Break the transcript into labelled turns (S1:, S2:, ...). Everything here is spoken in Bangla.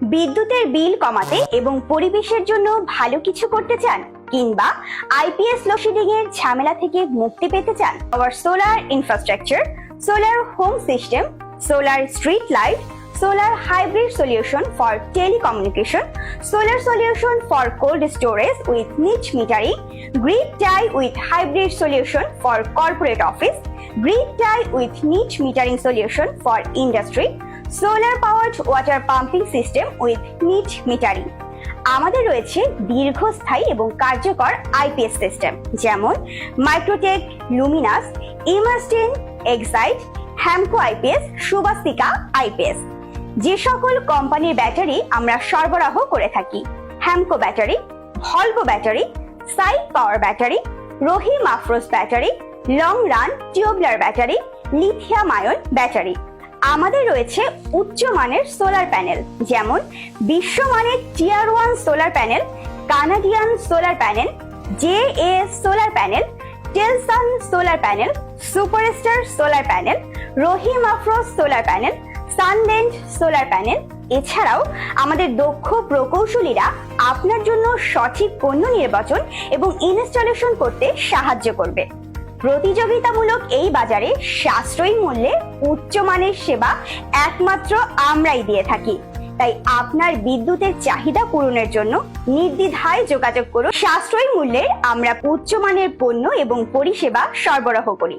S1: বিদ্যুতের বিল কমাতে এবং পরিবেশের জন্য ভালো কিছু করতে চান, কিংবা আইপিএস লোডশেডিং এর ঝামেলা থেকে মুক্তি পেতে চান? Our solar infrastructure, solar home system, solar street light, solar hybrid solution for telecommunication, solar solution for cold storage with niche metering, grid tie with hybrid solution for corporate office, grid tie with niche metering solution for industry, solar powered water pumping system with niche metering. আমাদের রয়েছে দীর্ঘস্থায়ী এবং কার্যকর আইপিএস সিস্টেম, যেমন মাইক্রোটেক, লুমিনাস, ইমার্স্টেন, এক্সাইট, হ্যামকো আইপিএস, সুবাস্তিকা আইপিএস। যে সকল কোম্পানির ব্যাটারি আমরা সরবরাহ করে থাকি: Hamko battery, Volvo battery, side power battery, Rahim Afroz battery, long run tubular battery, lithium ion battery. আমাদের রয়েছে উচ্চমানের সোলার প্যানেল, যেমন বিশ্বমানের tier 1 solar panel, Canadian solar panel, J solar panel, টেলসন solar panel, superstar solar panel, Rahim Afroz solar panel, Sunland solar panel. এছাড়াও আমাদের দক্ষ প্রকৌশলীরা আপনার জন্য সঠিক পণ্য নির্বাচন এবং ইনস্টলেশন করতে সাহায্য করবে। প্রতিযোগিতামূলক এই বাজারে সাশ্রয়ী মূল্যে উচ্চমানের সেবা একমাত্র আমরাই দিয়ে থাকি। তাই আপনার বিদ্যুতের চাহিদা পূরণের জন্য নির্দ্বিধায় যোগাযোগ করুন। সাশ্রয়ী মূল্যে আমরা উচ্চমানের পণ্য এবং পরিষেবা সরবরাহ করি।